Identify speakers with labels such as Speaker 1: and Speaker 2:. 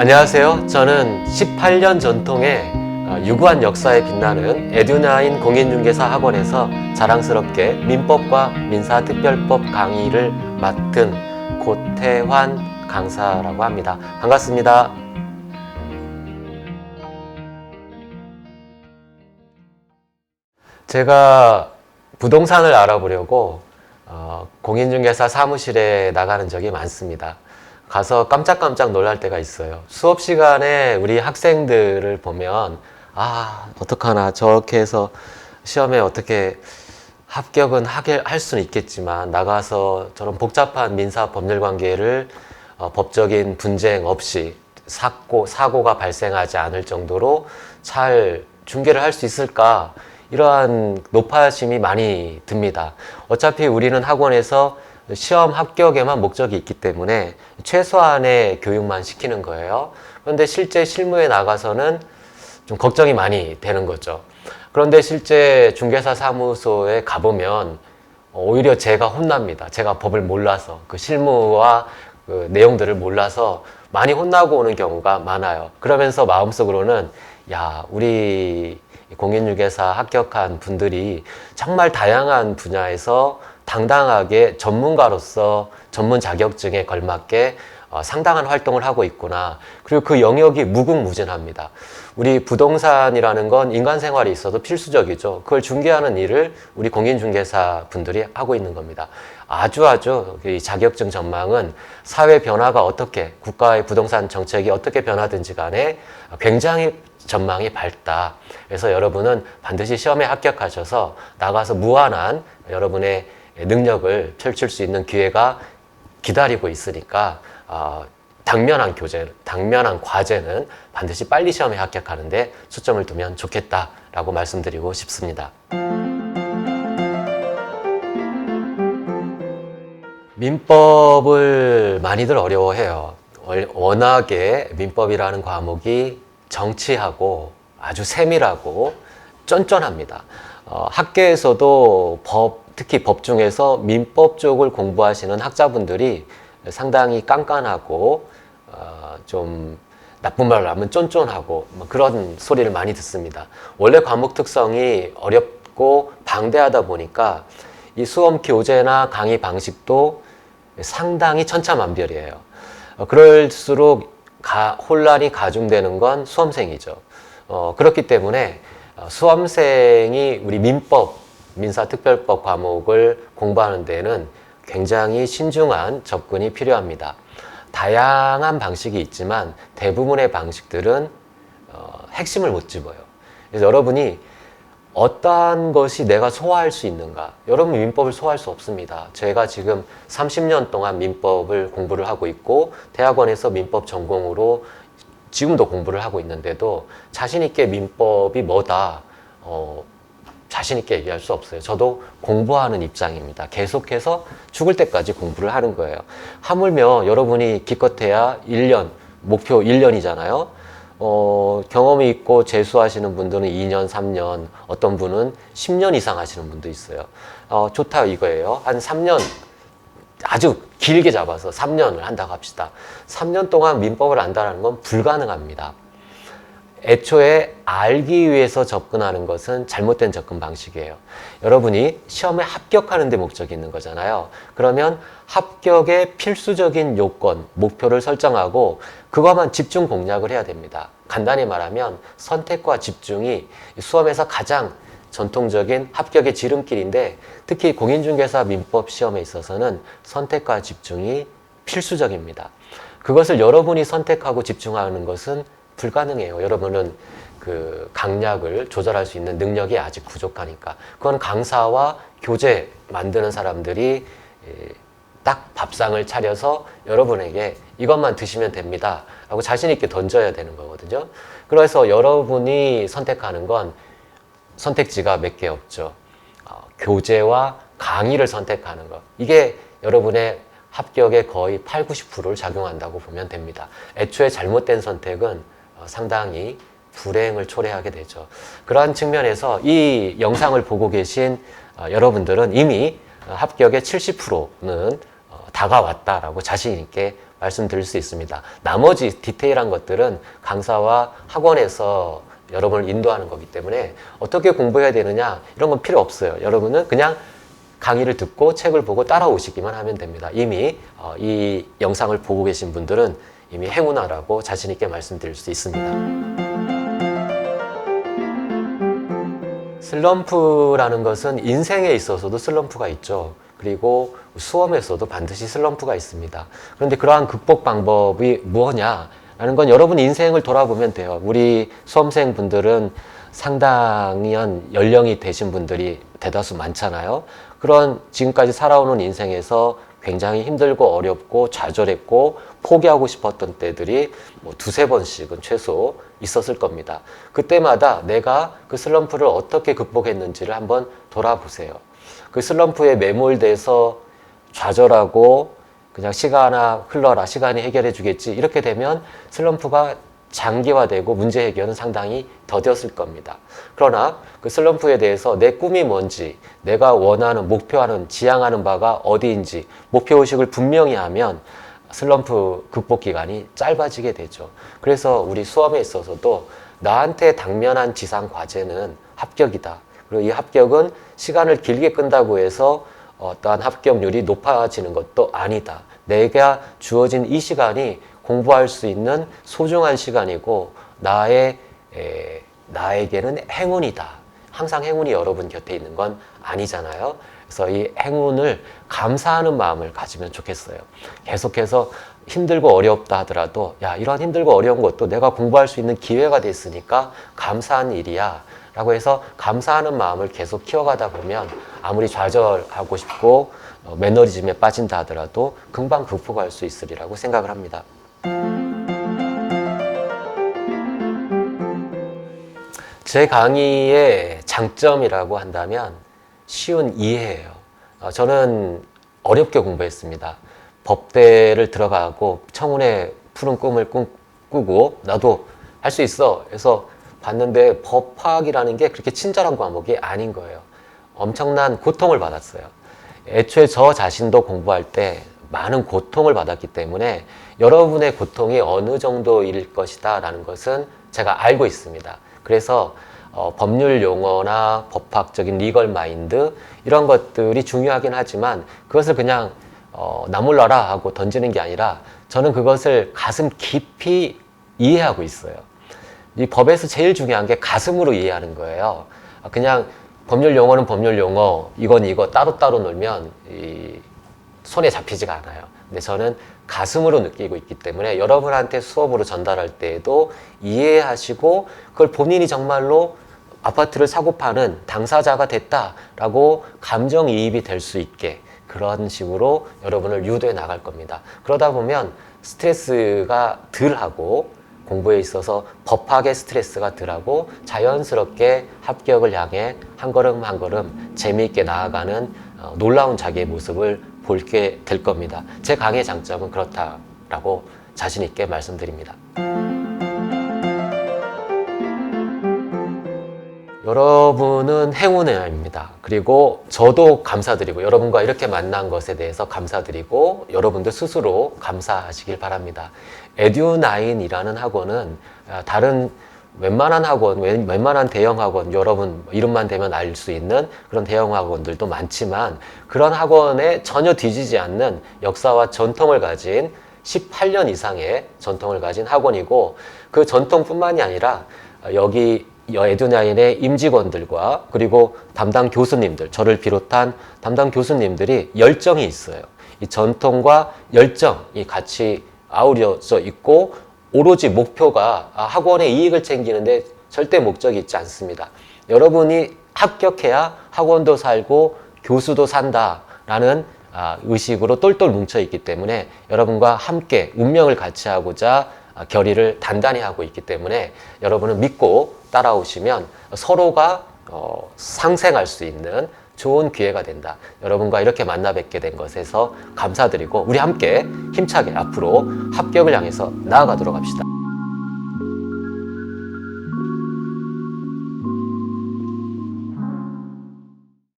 Speaker 1: 안녕하세요. 저는 18년 전통의 유구한 역사에 빛나는 에듀나인 공인중개사 학원에서 자랑스럽게 민법과 민사특별법 강의를 맡은 고태환 강사라고 합니다. 반갑습니다. 제가 부동산을 알아보려고 공인중개사 사무실에 나가는 적이 많습니다. 가서 깜짝깜짝 놀랄 때가 있어요. 수업 시간에 우리 학생들을 보면 어떡하나 저렇게 해서 시험에 어떻게 합격은 할 수는 있겠지만 나가서 저런 복잡한 민사 법률 관계를 법적인 분쟁 없이 사고가 발생하지 않을 정도로 잘 중개를 할 수 있을까, 이러한 높아심이 많이 듭니다. 어차피 우리는 학원에서 시험 합격에만 목적이 있기 때문에 최소한의 교육만 시키는 거예요. 그런데 실제 실무에 나가서는 좀 걱정이 많이 되는 거죠. 그런데 실제 중개사 사무소에 가보면 오히려 제가 혼납니다. 제가 법을 몰라서, 그 실무와 그 내용들을 몰라서 많이 혼나고 오는 경우가 많아요. 그러면서 마음속으로는 우리 공인중개사 합격한 분들이 정말 다양한 분야에서 당당하게 전문가로서 전문 자격증에 걸맞게 상당한 활동을 하고 있구나. 그리고 그 영역이 무궁무진합니다. 우리 부동산이라는 건 인간 생활에 있어도 필수적이죠. 그걸 중개하는 일을 우리 공인중개사 분들이 하고 있는 겁니다. 아주 이 자격증 전망은 사회 변화가 어떻게, 국가의 부동산 정책이 어떻게 변하든지 간에 굉장히 전망이 밝다. 그래서 여러분은 반드시 시험에 합격하셔서 나가서 무한한 여러분의 능력을 펼칠 수 있는 기회가 기다리고 있으니까 당면한 과제는 반드시 빨리 시험에 합격하는데 초점을 두면 좋겠다라고 말씀드리고 싶습니다. 민법을 많이들 어려워해요. 워낙에 민법이라는 과목이 정치하고 아주 세밀하고 쫀쫀합니다. 학계에서도 특히 법 중에서 민법 쪽을 공부하시는 학자분들이 상당히 깐깐하고 좀 나쁜 말로 하면 쫀쫀하고 그런 소리를 많이 듣습니다. 원래 과목 특성이 어렵고 방대하다 보니까 이 수험 교재나 강의 방식도 상당히 천차만별이에요. 그럴수록 혼란이 가중되는 건 수험생이죠. 그렇기 때문에 수험생이 우리 민법, 민사특별법 과목을 공부하는 데는 굉장히 신중한 접근이 필요합니다. 다양한 방식이 있지만 대부분의 방식들은 핵심을 못 집어요. 그래서 여러분이 어떠한 것이 내가 소화할 수 있는가? 여러분 민법을 소화할 수 없습니다. 제가 지금 30년 동안 민법을 공부를 하고 있고 대학원에서 민법 전공으로 지금도 공부를 하고 있는데도 자신 있게 민법이 뭐다 자신 있게 얘기할 수 없어요. 저도 공부하는 입장입니다. 계속해서 죽을 때까지 공부를 하는 거예요. 하물며 여러분이 기껏해야 1년, 목표 1년이잖아요. 경험이 있고 재수하시는 분들은 2년, 3년, 어떤 분은 10년 이상 하시는 분도 있어요. 좋다 이거예요. 한 3년, 아주 길게 잡아서 3년을 한다고 합시다. 3년 동안 민법을 안다는 건 불가능합니다. 애초에 알기 위해서 접근하는 것은 잘못된 접근 방식이에요. 여러분이 시험에 합격하는 데 목적이 있는 거잖아요. 그러면 합격의 필수적인 요건, 목표를 설정하고 그것만 집중 공략을 해야 됩니다. 간단히 말하면 선택과 집중이 수험에서 가장 전통적인 합격의 지름길인데 특히 공인중개사 민법 시험에 있어서는 선택과 집중이 필수적입니다. 그것을 여러분이 선택하고 집중하는 것은 불가능해요. 여러분은 그 강약을 조절할 수 있는 능력이 아직 부족하니까. 그건 강사와 교재 만드는 사람들이 딱 밥상을 차려서 여러분에게 이것만 드시면 됩니다 라고 자신 있게 던져야 되는 거거든요. 그래서 여러분이 선택하는 건 선택지가 몇 개 없죠. 교재와 강의를 선택하는 것, 이게 여러분의 합격의 거의 8, 90%를 작용한다고 보면 됩니다. 애초에 잘못된 선택은 상당히 불행을 초래하게 되죠. 그러한 측면에서 이 영상을 보고 계신 여러분들은 이미 합격의 70%는 다가왔다라고 자신 있게 말씀드릴 수 있습니다. 나머지 디테일한 것들은 강사와 학원에서 여러분을 인도하는 거기 때문에 어떻게 공부해야 되느냐 이런 건 필요 없어요. 여러분은 그냥 강의를 듣고 책을 보고 따라오시기만 하면 됩니다. 이미 이 영상을 보고 계신 분들은 이미 행운아라고 자신 있게 말씀드릴 수 있습니다. 슬럼프라는 것은 인생에 있어서도 슬럼프가 있죠. 그리고 수험에서도 반드시 슬럼프가 있습니다. 그런데 그러한 극복 방법이 뭐냐라는 건 여러분 인생을 돌아보면 돼요. 우리 수험생분들은 상당히 연령이 되신 분들이 대다수 많잖아요. 그런 지금까지 살아오는 인생에서 굉장히 힘들고 어렵고 좌절했고 포기하고 싶었던 때들이 뭐 두세 번씩은 최소 있었을 겁니다. 그때마다 내가 그 슬럼프를 어떻게 극복했는지를 한번 돌아보세요. 그 슬럼프에 매몰돼서 좌절하고 그냥 시간아 흘러라, 시간이 해결해 주겠지 이렇게 되면 슬럼프가 장기화되고 문제 해결은 상당히 더뎠을 겁니다. 그러나 그 슬럼프에 대해서 내 꿈이 뭔지, 내가 원하는, 목표하는, 지향하는 바가 어디인지 목표의식을 분명히 하면 슬럼프 극복 기간이 짧아지게 되죠. 그래서 우리 수험에 있어서도 나한테 당면한 지상 과제는 합격이다. 그리고 이 합격은 시간을 길게 끈다고 해서 어떠한 합격률이 높아지는 것도 아니다. 내가 주어진 이 시간이 공부할 수 있는 소중한 시간이고 나에게는 행운이다. 항상 행운이 여러분 곁에 있는 건 아니잖아요. 그래서 이 행운을 감사하는 마음을 가지면 좋겠어요. 계속해서 힘들고 어렵다 하더라도 야, 이런 힘들고 어려운 것도 내가 공부할 수 있는 기회가 됐으니까 감사한 일이야 라고 해서 감사하는 마음을 계속 키워가다 보면 아무리 좌절하고 싶고 매너리즘에 빠진다 하더라도 금방 극복할 수 있으리라고 생각을 합니다. 제 강의의 장점이라고 한다면 쉬운 이해예요. 저는 어렵게 공부했습니다. 법대를 들어가고 청운의 푸른 꿈을 꾸고 나도 할 수 있어. 그래서 봤는데 법학이라는 게 그렇게 친절한 과목이 아닌 거예요. 엄청난 고통을 받았어요. 애초에 저 자신도 공부할 때 많은 고통을 받았기 때문에 여러분의 고통이 어느 정도일 것이다 라는 것은 제가 알고 있습니다. 그래서 법률 용어나 법학적인 리걸 마인드 이런 것들이 중요하긴 하지만 그것을 그냥 나 몰라라 하고 던지는 게 아니라 저는 그것을 가슴 깊이 이해하고 있어요. 이 법에서 제일 중요한 게 가슴으로 이해하는 거예요. 그냥 법률 용어는 법률 용어, 이건 이거 따로따로 놀면 손에 잡히지가 않아요. 근데 저는 가슴으로 느끼고 있기 때문에 여러분한테 수업으로 전달할 때에도 이해하시고 그걸 본인이 정말로 아파트를 사고 파는 당사자가 됐다라고 감정이입이 될 수 있게 그런 식으로 여러분을 유도해 나갈 겁니다. 그러다 보면 스트레스가 덜하고 공부에 있어서 법학의 스트레스가 덜하고 자연스럽게 합격을 향해 한 걸음 한 걸음 재미있게 나아가는 놀라운 자기의 모습을 보게 될 겁니다. 제 강의의 장점은 그렇다라고 자신 있게 말씀드립니다. 여러분은 행운입니다. 그리고 저도 감사드리고 여러분과 이렇게 만난 것에 대해서 감사드리고 여러분도 스스로 감사하시길 바랍니다. 에듀9이라는 학원은 다른 웬만한 학원, 웬만한 대형 학원, 여러분 이름만 대면 알 수 있는 그런 대형 학원들도 많지만 그런 학원에 전혀 뒤지지 않는 역사와 전통을 가진 18년 이상의 전통을 가진 학원이고 그 전통뿐만이 아니라 여기 에듀9의 임직원들과 그리고 담당 교수님들, 저를 비롯한 담당 교수님들이 열정이 있어요. 이 전통과 열정이 같이 아우러져 있고 오로지 목표가 학원의 이익을 챙기는데 절대 목적이 있지 않습니다. 여러분이 합격해야 학원도 살고 교수도 산다라는 의식으로 똘똘 뭉쳐 있기 때문에 여러분과 함께 운명을 같이 하고자 결의를 단단히 하고 있기 때문에 여러분은 믿고 따라오시면 서로가 상생할 수 있는 좋은 기회가 된다. 여러분과 이렇게 만나 뵙게 된 것에서 감사드리고 우리 함께 힘차게 앞으로 합격을 향해서 나아가도록 합시다.